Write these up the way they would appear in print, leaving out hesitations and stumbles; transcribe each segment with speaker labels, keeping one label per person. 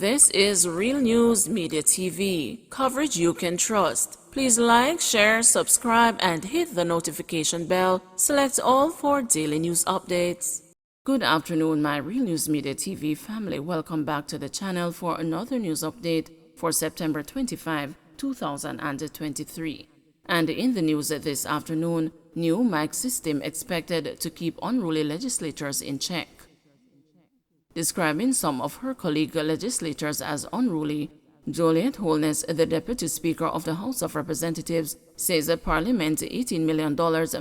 Speaker 1: This is Real News Media TV, coverage you can trust. Please like, share, subscribe, and hit the notification bell. Select all for daily news updates. Good afternoon, my Real News Media TV family. Welcome back to the channel for another news update for September 25, 2023. And in the news this afternoon, new mic system expected to keep unruly legislators in check. Describing some of her colleague legislators as unruly, Joliet Holness, the Deputy Speaker of the House of Representatives, says the Parliament's $18 million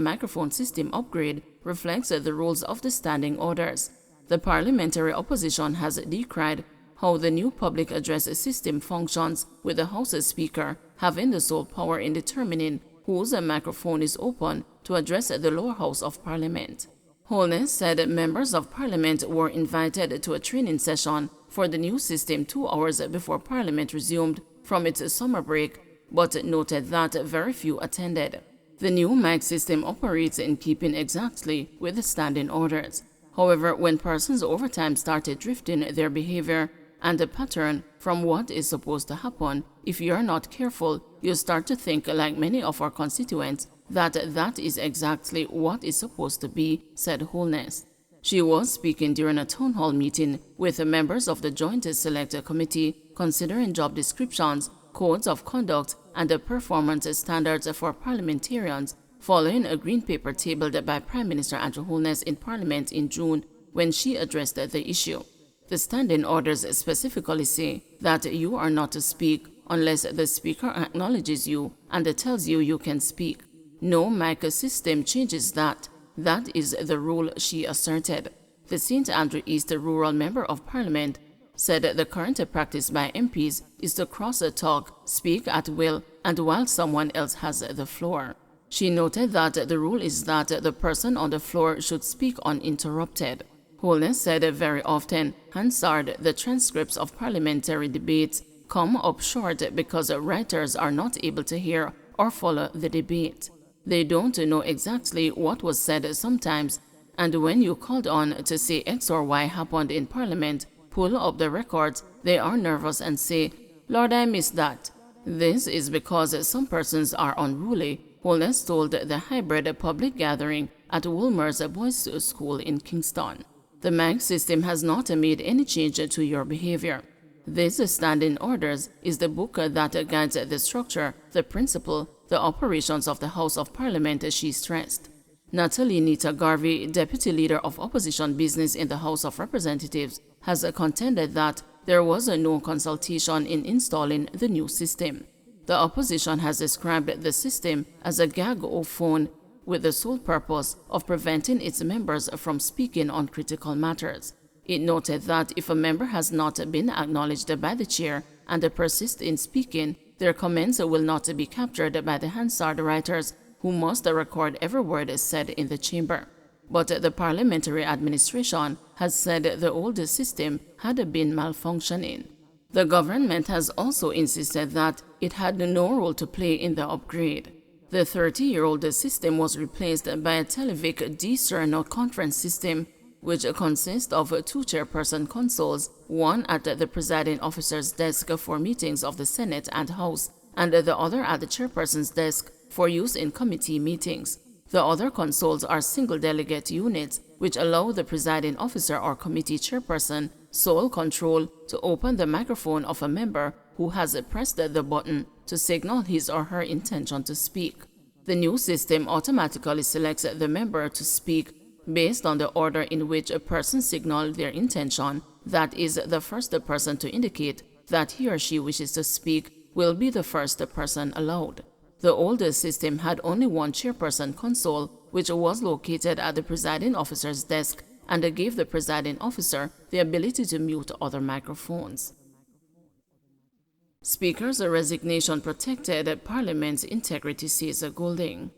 Speaker 1: microphone system upgrade reflects the rules of the standing orders. The parliamentary opposition has decried how the new public address system functions, with the House's Speaker having the sole power in determining whose microphone is open to address the lower house of Parliament. Holness said members of Parliament were invited to a training session for the new system 2 hours before Parliament resumed from its summer break, but noted that very few attended. The new mic system operates in keeping exactly with the standing orders. However, when persons over time started drifting their behavior and the pattern from what is supposed to happen, if you are not careful, you start to think, like many of our constituents, that is exactly what is supposed to be, said Holness. She was speaking during a town hall meeting with members of the Joint Select Committee considering job descriptions, codes of conduct, and the performance standards for parliamentarians following a green paper tabled by Prime Minister Andrew Holness in Parliament in June when she addressed the issue. The standing orders specifically say that you are not to speak unless the Speaker acknowledges you and tells you you can speak. No mic system changes that. That is the rule, she asserted. The St. Andrew East Rural Member of Parliament said the current practice by MPs is to cross-talk, speak at will, and while someone else has the floor. She noted that the rule is that the person on the floor should speak uninterrupted. Holness said very often, Hansard, the transcripts of parliamentary debates come up short because writers are not able to hear or follow the debate. They don't know exactly what was said sometimes, and when you called on to say X or Y happened in Parliament, pull up the records, they are nervous and say, "Lord, I missed that." This is because some persons are unruly, Holness told the hybrid public gathering at Woolmer's Boys' School in Kingston. The mic system has not made any change to your behavior. This standing orders is the book that guides the structure, the principle, the operations of the House of Parliament, she stressed. Natalie Nita Garvey, Deputy Leader of Opposition Business in the House of Representatives, has contended that there was no consultation in installing the new system. The opposition has described the system as a gag-o-phone with the sole purpose of preventing its members from speaking on critical matters. It noted that if a member has not been acknowledged by the chair and persists in speaking, their comments will not be captured by the Hansard writers, who must record every word said in the chamber. But the parliamentary administration has said the old system had been malfunctioning. The government has also insisted that it had no role to play in the upgrade. The 30-year-old system was replaced by a Televic D-Cerno conference system, which consists of 2 chairperson consoles, one at the presiding officer's desk for meetings of the Senate and House, and the other at the chairperson's desk for use in committee meetings. The other consoles are single delegate units, which allow the presiding officer or committee chairperson sole control to open the microphone of a member who has pressed the button to signal his or her intention to speak. The new system automatically selects the member to speak based on the order in which a person signaled their intention. That is, the first person to indicate that he or she wishes to speak will be the first person allowed. The older system had only one chairperson console, which was located at the presiding officer's desk and gave the presiding officer the ability to mute other microphones. Speaker's resignation protected Parliament's integrity, says Goulding.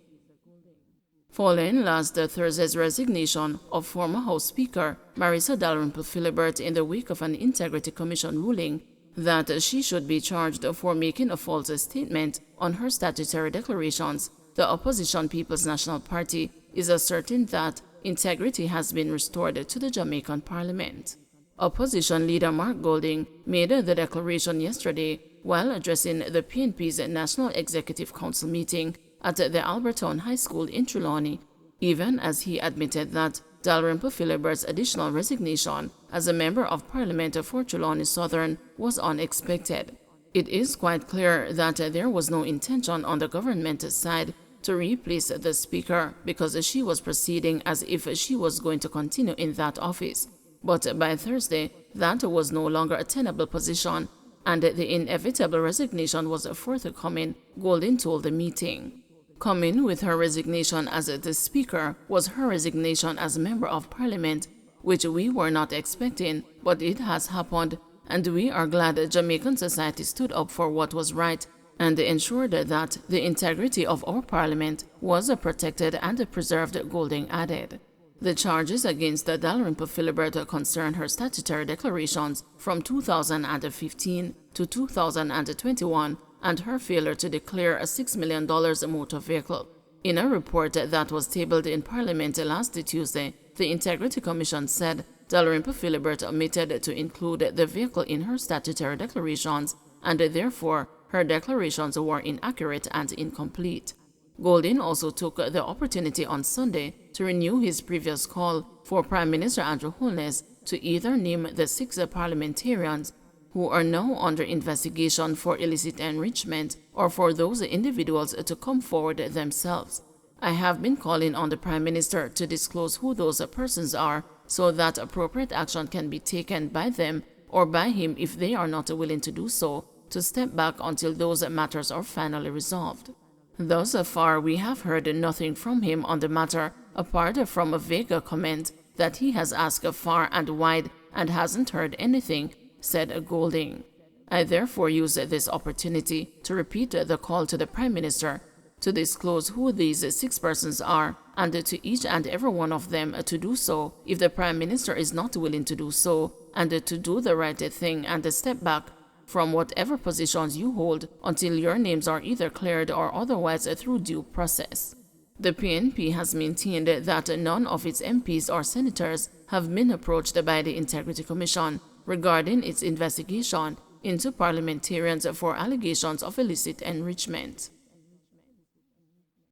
Speaker 1: Following last Thursday's resignation of former House Speaker Marisa Dalrymple Philibert in the wake of an Integrity Commission ruling that she should be charged for making a false statement on her statutory declarations, the opposition People's National Party is asserting that integrity has been restored to the Jamaican Parliament. Opposition leader Mark Golding made the declaration yesterday while addressing the PNP's National Executive Council meeting at the Albertown High School in Trelawney, even as he admitted that Dalrymple Philibert's additional resignation as a member of Parliament for Trelawney Southern was unexpected. It is quite clear that there was no intention on the government side to replace the Speaker because she was proceeding as if she was going to continue in that office. But by Thursday, that was no longer a tenable position, and the inevitable resignation was forthcoming, Golding told the meeting. Coming with her resignation as the Speaker was her resignation as Member of Parliament, which we were not expecting, but it has happened, and we are glad Jamaican society stood up for what was right and ensured that the integrity of our Parliament was protected and preserved, Golding added. The charges against Dalrymple Philibert concern her statutory declarations from 2015 to 2021 and her failure to declare a $6 million motor vehicle. In a report that was tabled in Parliament last Tuesday, the Integrity Commission said Dalrymple Philibert omitted to include the vehicle in her statutory declarations, and therefore her declarations were inaccurate and incomplete. Golding also took the opportunity on Sunday to renew his previous call for Prime Minister Andrew Holness to either name the 6 parliamentarians who are now under investigation for illicit enrichment or for those individuals to come forward themselves. I have been calling on the Prime Minister to disclose who those persons are so that appropriate action can be taken by them or by him if they are not willing to do so, to step back until those matters are finally resolved. Thus far, we have heard nothing from him on the matter, apart from a vague comment that he has asked far and wide and hasn't heard anything, said Golding. I therefore use this opportunity to repeat the call to the Prime Minister to disclose who these 6 persons are, and to each and every one of them to do so if the Prime Minister is not willing to do so, and to do the right thing and step back from whatever positions you hold until your names are either cleared or otherwise through due process. The PNP has maintained that none of its MPs or senators have been approached by the Integrity Commission regarding its investigation into parliamentarians for allegations of illicit enrichment.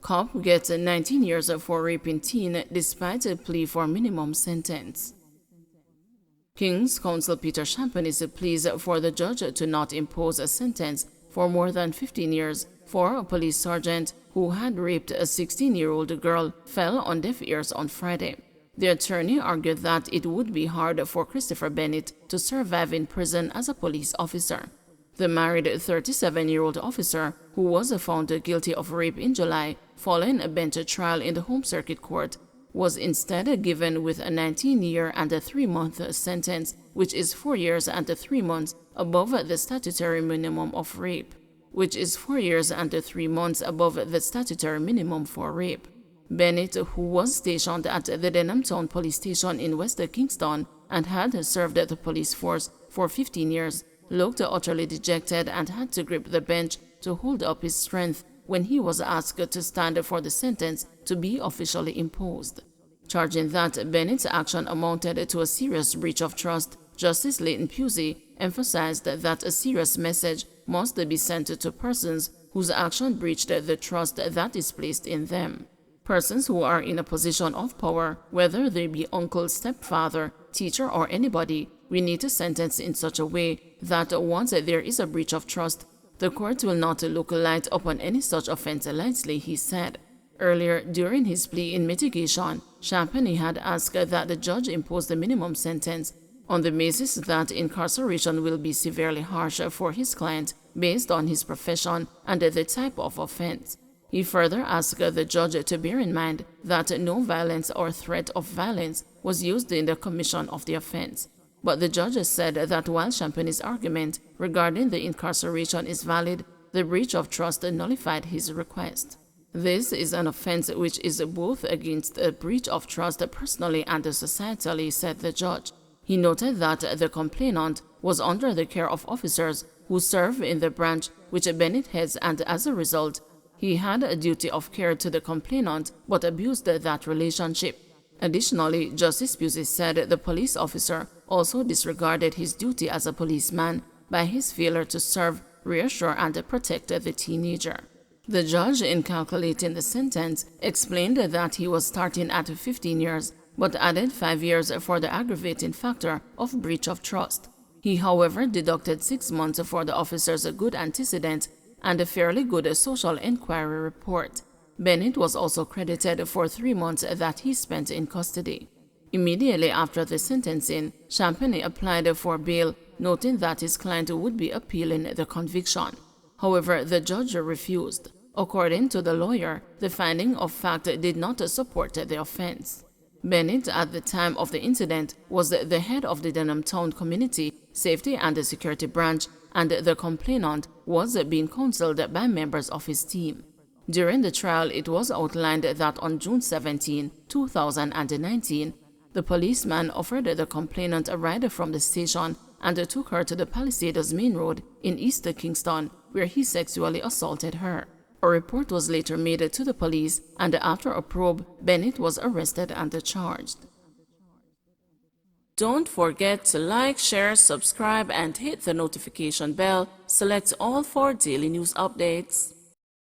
Speaker 1: Cop gets 19 years for raping teen despite a plea for minimum sentence. King's Counsel Peter Champanis pleads for the judge to not impose a sentence for more than 15 years for a police sergeant who had raped a 16-year-old girl fell on deaf ears on Friday. The attorney argued that it would be hard for Christopher Bennett to survive in prison as a police officer. The married 37-year-old officer, who was found guilty of rape in July following a bench trial in the Home Circuit Court, was instead given with a 19-year and a 3-month sentence, which is 4 years and 3 months above the statutory minimum of rape, which is 4 years and 3 months above the statutory minimum for rape. Bennett, who was stationed at the Denham Town Police Station in West Kingston and had served the police force for 15 years, looked utterly dejected and had to grip the bench to hold up his strength when he was asked to stand for the sentence to be officially imposed. Charging that Bennett's action amounted to a serious breach of trust, Justice Leighton Pusey emphasized that a serious message must be sent to persons whose action breached the trust that is placed in them. Persons who are in a position of power, whether they be uncle, stepfather, teacher, or anybody, we need to sentence in such a way that once there is a breach of trust, the court will not look light upon any such offense lightly, he said. Earlier, during his plea in mitigation, Champagne had asked that the judge impose the minimum sentence on the basis that incarceration will be severely harsh for his client based on his profession and the type of offense. He further asked the judge to bear in mind that no violence or threat of violence was used in the commission of the offense. But the judge said that while Champagne's argument regarding the incarceration is valid, the breach of trust nullified his request. This is an offense which is both against a breach of trust personally and societally, said the judge. He noted that the complainant was under the care of officers who serve in the branch which Bennett heads, and as a result, he had a duty of care to the complainant but abused that relationship. Additionally, Justice Pusey said the police officer also disregarded his duty as a policeman by his failure to serve, reassure, and protect the teenager. The judge, in calculating the sentence, explained that he was starting at 15 years, but added 5 years for the aggravating factor of breach of trust. He, however, deducted 6 months for the officer's good antecedent and a fairly good social inquiry report. Bennett was also credited for 3 months that he spent in custody. Immediately after the sentencing, Champagne applied for bail, noting that his client would be appealing the conviction. However, the judge refused. According to the lawyer, the finding of fact did not support the offense. Bennett, at the time of the incident, was the head of the Denham Town Community Safety and Security Branch, and the complainant was being counseled by members of his team. During the trial, it was outlined that on June 17, 2019, the policeman offered the complainant a ride from the station and took her to the Palisades Main Road in East Kingston, where he sexually assaulted her. A report was later made to the police, and after a probe, Bennett was arrested and charged. Don't forget to like, share, subscribe, and hit the notification bell. Select all for daily news updates.